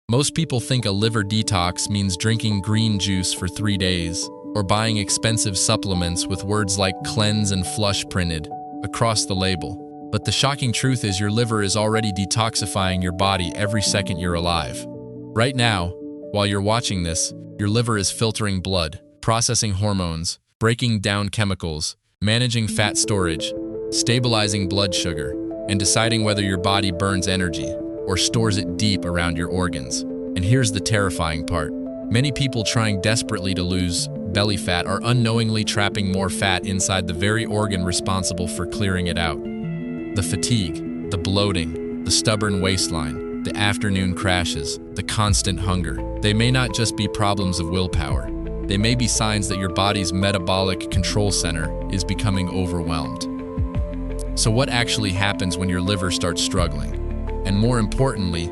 Most people think a liver detox means drinking green juice for 3 days or buying expensive supplements with words like cleanse and flush printed across the label. But the shocking truth is your liver is already detoxifying your body every second you're alive. Right now, while you're watching this, your liver is filtering blood, processing hormones, breaking down chemicals, managing fat storage, stabilizing blood sugar, and deciding whether your body burns energy or stores it deep around your organs. And here's the terrifying part. Many people trying desperately to lose belly fat are unknowingly trapping more fat inside the very organ responsible for clearing it out. The fatigue, the bloating, the stubborn waistline, the afternoon crashes, the constant hunger. They may not just be problems of willpower. They may be signs that your body's metabolic control center is becoming overwhelmed. So what actually happens when your liver starts struggling? And more importantly,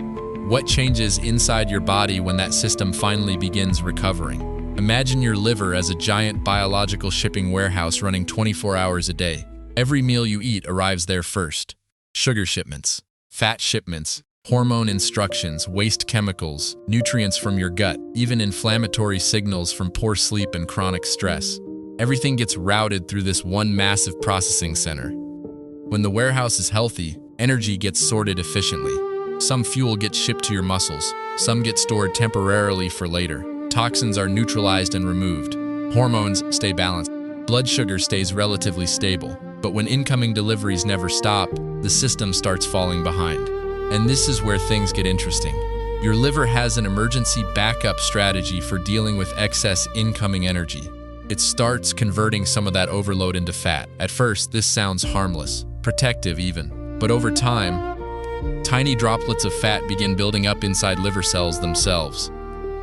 what changes inside your body when that system finally begins recovering? Imagine your liver as a giant biological shipping warehouse running 24 hours a day. Every meal you eat arrives there first. Sugar shipments, fat shipments, hormone instructions, waste chemicals, nutrients from your gut, even inflammatory signals from poor sleep and chronic stress. Everything gets routed through this one massive processing center. When the warehouse is healthy, energy gets sorted efficiently. Some fuel gets shipped to your muscles, some get stored temporarily for later. Toxins are neutralized and removed. Hormones stay balanced. Blood sugar stays relatively stable. But when incoming deliveries never stop, the system starts falling behind. And this is where things get interesting. Your liver has an emergency backup strategy for dealing with excess incoming energy. It starts converting some of that overload into fat. At first, this sounds harmless, protective even. But over time, tiny droplets of fat begin building up inside liver cells themselves.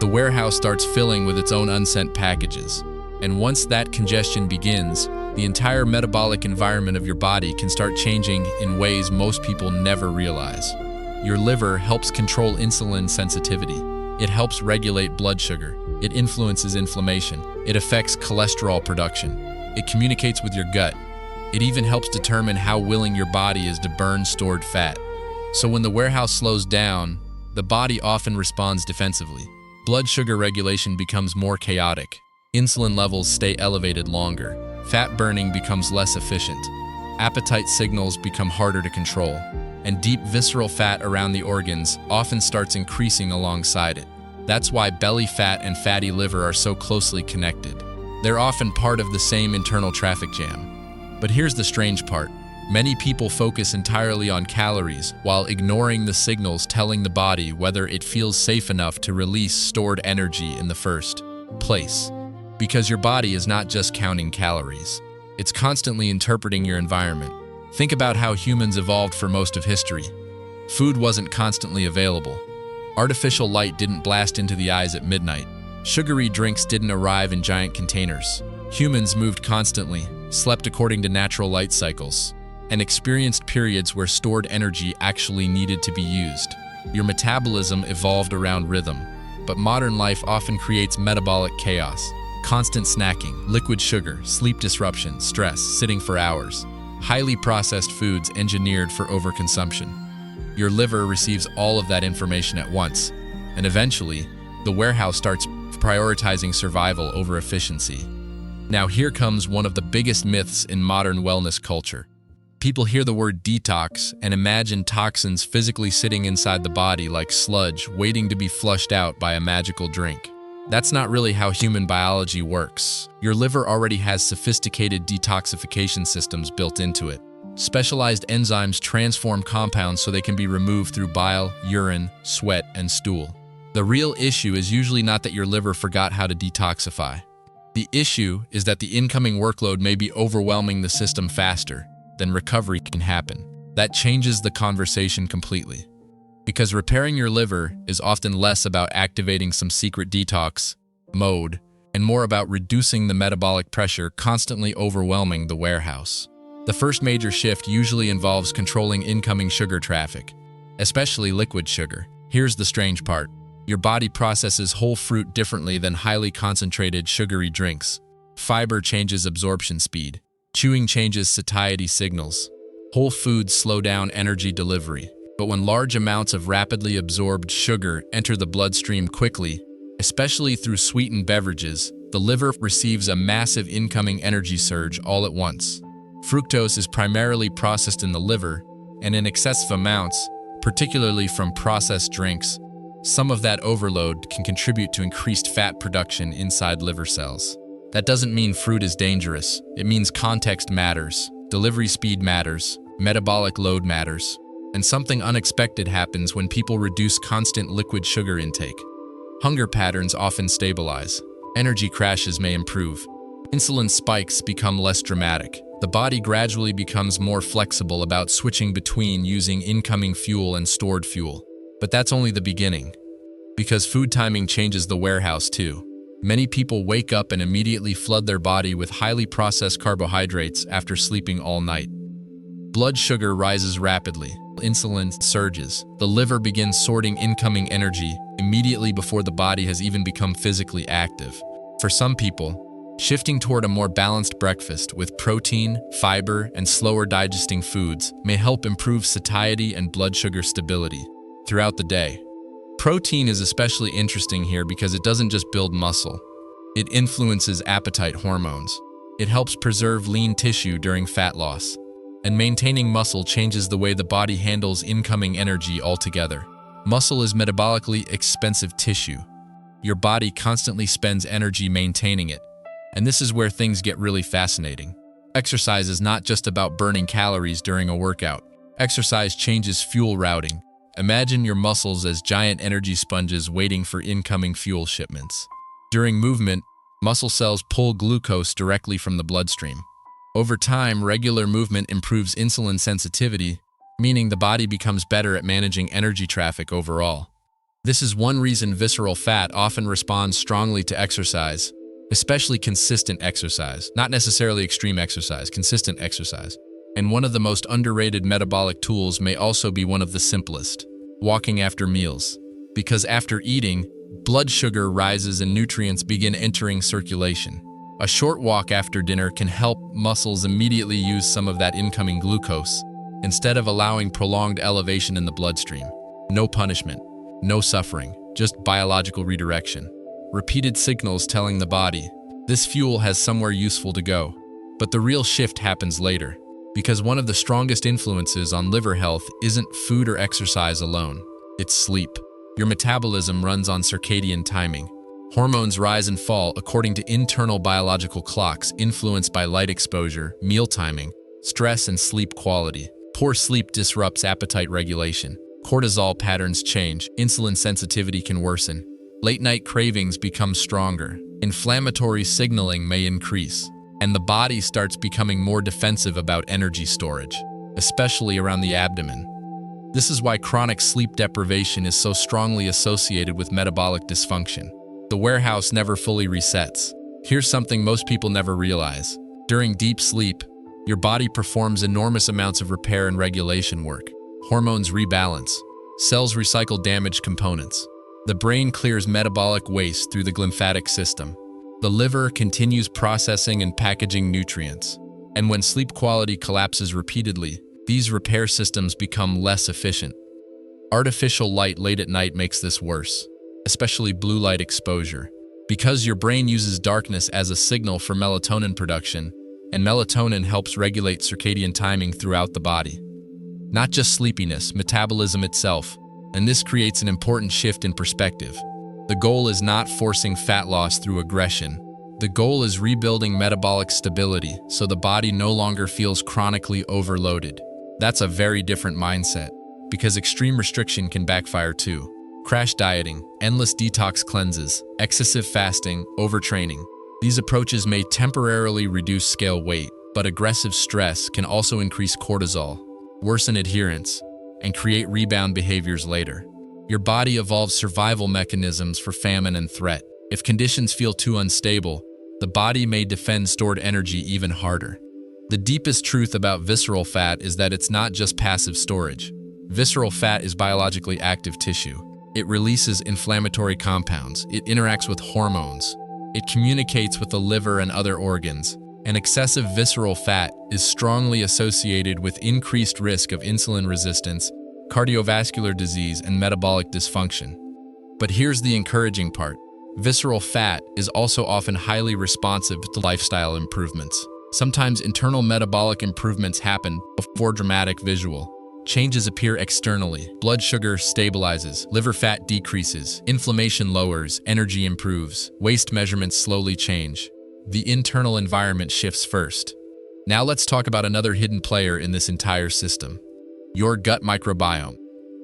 The warehouse starts filling with its own unsent packages. And once that congestion begins, the entire metabolic environment of your body can start changing in ways most people never realize. Your liver helps control insulin sensitivity. It helps regulate blood sugar. It influences inflammation. It affects cholesterol production. It communicates with your gut. It even helps determine how willing your body is to burn stored fat. So when the warehouse slows down, the body often responds defensively. Blood sugar regulation becomes more chaotic. Insulin levels stay elevated longer. Fat burning becomes less efficient. Appetite signals become harder to control. And deep visceral fat around the organs often starts increasing alongside it. That's why belly fat and fatty liver are so closely connected. They're often part of the same internal traffic jam. But here's the strange part. Many people focus entirely on calories while ignoring the signals telling the body whether it feels safe enough to release stored energy in the first place. Because your body is not just counting calories. It's constantly interpreting your environment. Think about how humans evolved for most of history. Food wasn't constantly available. Artificial light didn't blast into the eyes at midnight. Sugary drinks didn't arrive in giant containers. Humans moved constantly, slept according to natural light cycles, and experienced periods where stored energy actually needed to be used. Your metabolism evolved around rhythm, but modern life often creates metabolic chaos. Constant snacking, liquid sugar, sleep disruption, stress, sitting for hours. Highly processed foods engineered for overconsumption. Your liver receives all of that information at once, and eventually, the warehouse starts prioritizing survival over efficiency. Now here comes one of the biggest myths in modern wellness culture. People hear the word detox and imagine toxins physically sitting inside the body like sludge waiting to be flushed out by a magical drink. That's not really how human biology works. Your liver already has sophisticated detoxification systems built into it. Specialized enzymes transform compounds so they can be removed through bile, urine, sweat, and stool. The real issue is usually not that your liver forgot how to detoxify. The issue is that the incoming workload may be overwhelming the system faster than recovery can happen. That changes the conversation completely. Because repairing your liver is often less about activating some secret detox mode and more about reducing the metabolic pressure constantly overwhelming the warehouse. The first major shift usually involves controlling incoming sugar traffic, especially liquid sugar. Here's the strange part. Your body processes whole fruit differently than highly concentrated sugary drinks. Fiber changes absorption speed. Chewing changes satiety signals. Whole foods slow down energy delivery. But when large amounts of rapidly absorbed sugar enter the bloodstream quickly, especially through sweetened beverages, the liver receives a massive incoming energy surge all at once. Fructose is primarily processed in the liver, and in excessive amounts, particularly from processed drinks, some of that overload can contribute to increased fat production inside liver cells. That doesn't mean fruit is dangerous. It means context matters, delivery speed matters, metabolic load matters, and something unexpected happens when people reduce constant liquid sugar intake. Hunger patterns often stabilize. Energy crashes may improve. Insulin spikes become less dramatic. The body gradually becomes more flexible about switching between using incoming fuel and stored fuel. But that's only the beginning. Because food timing changes the warehouse too. Many people wake up and immediately flood their body with highly processed carbohydrates after sleeping all night. Blood sugar rises rapidly. Insulin surges. The liver begins sorting incoming energy immediately before the body has even become physically active. For some people, shifting toward a more balanced breakfast with protein, fiber, and slower digesting foods may help improve satiety and blood sugar stability throughout the day. Protein is especially interesting here because it doesn't just build muscle. It influences appetite hormones. It helps preserve lean tissue during fat loss. And maintaining muscle changes the way the body handles incoming energy altogether. Muscle is metabolically expensive tissue. Your body constantly spends energy maintaining it. And this is where things get really fascinating. Exercise is not just about burning calories during a workout. Exercise changes fuel routing. Imagine your muscles as giant energy sponges waiting for incoming fuel shipments. During movement, muscle cells pull glucose directly from the bloodstream. Over time, regular movement improves insulin sensitivity, meaning the body becomes better at managing energy traffic overall. This is one reason visceral fat often responds strongly to exercise, especially consistent exercise, not necessarily extreme exercise, consistent exercise. And one of the most underrated metabolic tools may also be one of the simplest, walking after meals. Because after eating, blood sugar rises and nutrients begin entering circulation. A short walk after dinner can help muscles immediately use some of that incoming glucose, instead of allowing prolonged elevation in the bloodstream. No punishment, no suffering, just biological redirection. Repeated signals telling the body, this fuel has somewhere useful to go. But the real shift happens later, because one of the strongest influences on liver health isn't food or exercise alone, it's sleep. Your metabolism runs on circadian timing. Hormones rise and fall according to internal biological clocks influenced by light exposure, meal timing, stress, and sleep quality. Poor sleep disrupts appetite regulation. Cortisol patterns change. Insulin sensitivity can worsen. Late-night cravings become stronger. Inflammatory signaling may increase. And the body starts becoming more defensive about energy storage, especially around the abdomen. This is why chronic sleep deprivation is so strongly associated with metabolic dysfunction. The warehouse never fully resets. Here's something most people never realize. During deep sleep, your body performs enormous amounts of repair and regulation work. Hormones rebalance. Cells recycle damaged components. The brain clears metabolic waste through the lymphatic system. The liver continues processing and packaging nutrients. And when sleep quality collapses repeatedly, these repair systems become less efficient. Artificial light late at night makes this worse, especially blue light exposure, because your brain uses darkness as a signal for melatonin production, and melatonin helps regulate circadian timing throughout the body. Not just sleepiness, metabolism itself, and this creates an important shift in perspective. The goal is not forcing fat loss through aggression. The goal is rebuilding metabolic stability so the body no longer feels chronically overloaded. That's a very different mindset, because extreme restriction can backfire too. Crash dieting, endless detox cleanses, excessive fasting, overtraining. These approaches may temporarily reduce scale weight, but aggressive stress can also increase cortisol, worsen adherence, and create rebound behaviors later. Your body evolves survival mechanisms for famine and threat. If conditions feel too unstable, the body may defend stored energy even harder. The deepest truth about visceral fat is that it's not just passive storage. Visceral fat is biologically active tissue. It releases inflammatory compounds. It interacts with hormones. It communicates with the liver and other organs. And excessive visceral fat is strongly associated with increased risk of insulin resistance, cardiovascular disease, and metabolic dysfunction. But here's the encouraging part. Visceral fat is also often highly responsive to lifestyle improvements. Sometimes internal metabolic improvements happen before dramatic visual changes appear externally. Blood sugar stabilizes, liver fat decreases, inflammation lowers, energy improves, waist measurements slowly change. The internal environment shifts first. Now let's talk about another hidden player in this entire system: your gut microbiome.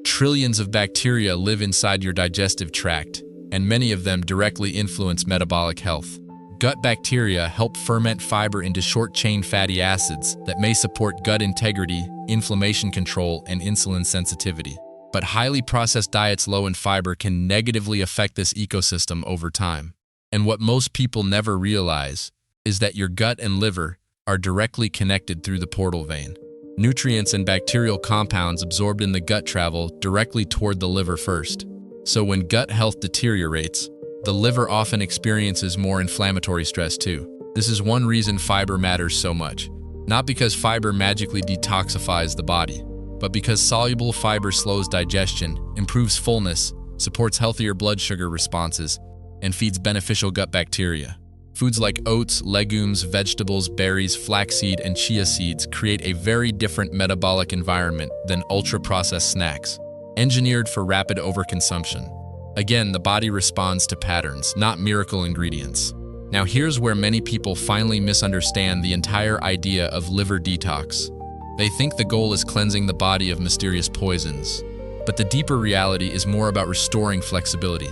Trillions of bacteria live inside your digestive tract, and many of them directly influence metabolic health. Gut bacteria help ferment fiber into short-chain fatty acids that may support gut integrity, inflammation control, and insulin sensitivity. But highly processed diets low in fiber can negatively affect this ecosystem over time. And what most people never realize is that your gut and liver are directly connected through the portal vein. Nutrients and bacterial compounds absorbed in the gut travel directly toward the liver first. So when gut health deteriorates, the liver often experiences more inflammatory stress too. This is one reason fiber matters so much. Not because fiber magically detoxifies the body, but because soluble fiber slows digestion, improves fullness, supports healthier blood sugar responses, and feeds beneficial gut bacteria. Foods like oats, legumes, vegetables, berries, flaxseed, and chia seeds create a very different metabolic environment than ultra-processed snacks, engineered for rapid overconsumption. Again, the body responds to patterns, not miracle ingredients. Now here's where many people finally misunderstand the entire idea of liver detox. They think the goal is cleansing the body of mysterious poisons, but the deeper reality is more about restoring flexibility.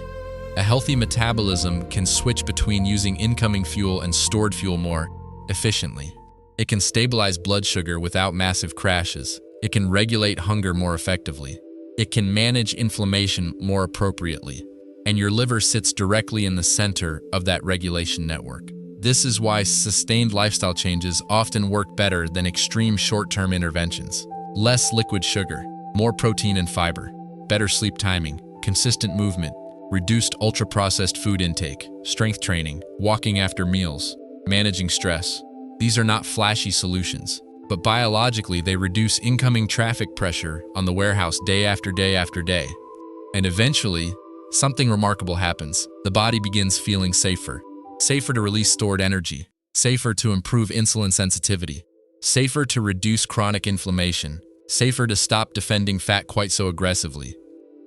A healthy metabolism can switch between using incoming fuel and stored fuel more efficiently. It can stabilize blood sugar without massive crashes. It can regulate hunger more effectively. It can manage inflammation more appropriately, and your liver sits directly in the center of that regulation network. This is why sustained lifestyle changes often work better than extreme short-term interventions. Less liquid sugar, more protein and fiber, better sleep timing, consistent movement, reduced ultra-processed food intake, strength training, walking after meals, managing stress. These are not flashy solutions, but biologically they reduce incoming traffic pressure on the warehouse day after day after day. And eventually, something remarkable happens. The body begins feeling safer. Safer to release stored energy, safer to improve insulin sensitivity, safer to reduce chronic inflammation, safer to stop defending fat quite so aggressively.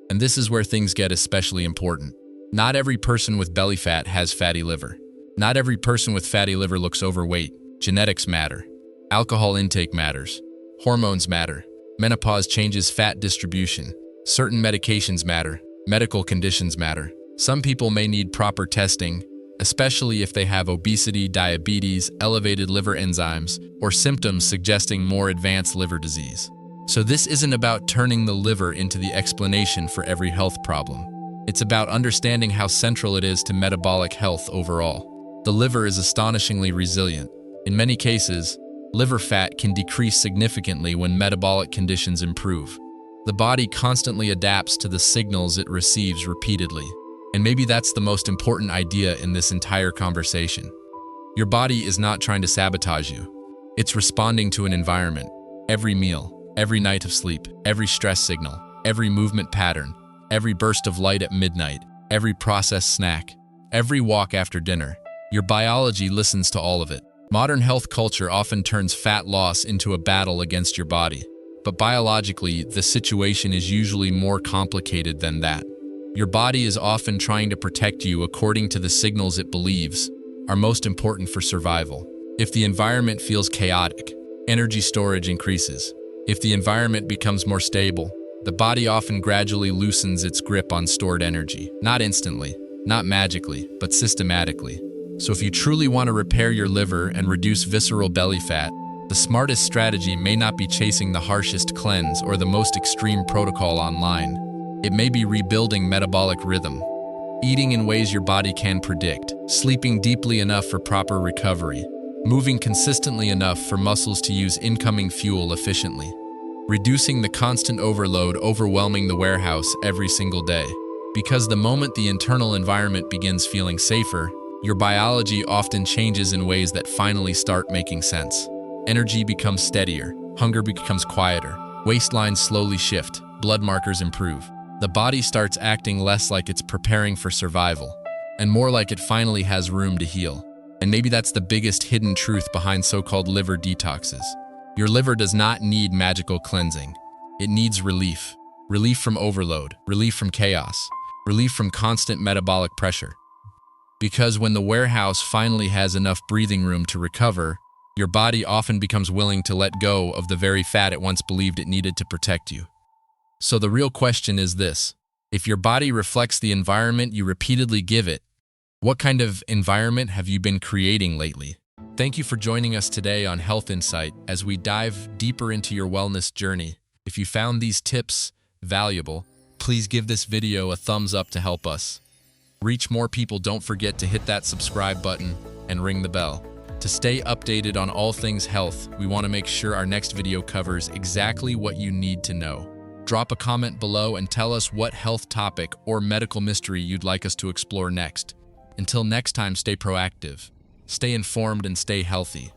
And this is where things get especially important. Not every person with belly fat has fatty liver. Not every person with fatty liver looks overweight. Genetics matter. Alcohol intake matters. Hormones matter. Menopause changes fat distribution. Certain medications matter. Medical conditions matter. Some people may need proper testing, especially if they have obesity, diabetes, elevated liver enzymes, or symptoms suggesting more advanced liver disease. So this isn't about turning the liver into the explanation for every health problem. It's about understanding how central it is to metabolic health overall. The liver is astonishingly resilient. In many cases, liver fat can decrease significantly when metabolic conditions improve. The body constantly adapts to the signals it receives repeatedly. And maybe that's the most important idea in this entire conversation. Your body is not trying to sabotage you. It's responding to an environment. Every meal, every night of sleep, every stress signal, every movement pattern, every burst of light at midnight, every processed snack, every walk after dinner. Your biology listens to all of it. Modern health culture often turns fat loss into a battle against your body. But biologically, the situation is usually more complicated than that. Your body is often trying to protect you according to the signals it believes are most important for survival. If the environment feels chaotic, energy storage increases. If the environment becomes more stable, the body often gradually loosens its grip on stored energy. Not instantly, not magically, but systematically. So if you truly want to repair your liver and reduce visceral belly fat, the smartest strategy may not be chasing the harshest cleanse or the most extreme protocol online. It may be rebuilding metabolic rhythm, eating in ways your body can predict, sleeping deeply enough for proper recovery, moving consistently enough for muscles to use incoming fuel efficiently, reducing the constant overload overwhelming the warehouse every single day. Because the moment the internal environment begins feeling safer, your biology often changes in ways that finally start making sense. Energy becomes steadier, hunger becomes quieter, waistlines slowly shift, blood markers improve. The body starts acting less like it's preparing for survival, and more like it finally has room to heal. And maybe that's the biggest hidden truth behind so-called liver detoxes. Your liver does not need magical cleansing. It needs relief. Relief from overload, relief from chaos, relief from constant metabolic pressure. Because when the warehouse finally has enough breathing room to recover, your body often becomes willing to let go of the very fat it once believed it needed to protect you. So the real question is this: if your body reflects the environment you repeatedly give it, what kind of environment have you been creating lately? Thank you for joining us today on Health Insight as we dive deeper into your wellness journey. If you found these tips valuable, please give this video a thumbs up to help us reach more people. Don't forget to hit that subscribe button and ring the bell. To stay updated on all things health, we want to make sure our next video covers exactly what you need to know. Drop a comment below and tell us what health topic or medical mystery you'd like us to explore next. Until next time, stay proactive, stay informed, and stay healthy.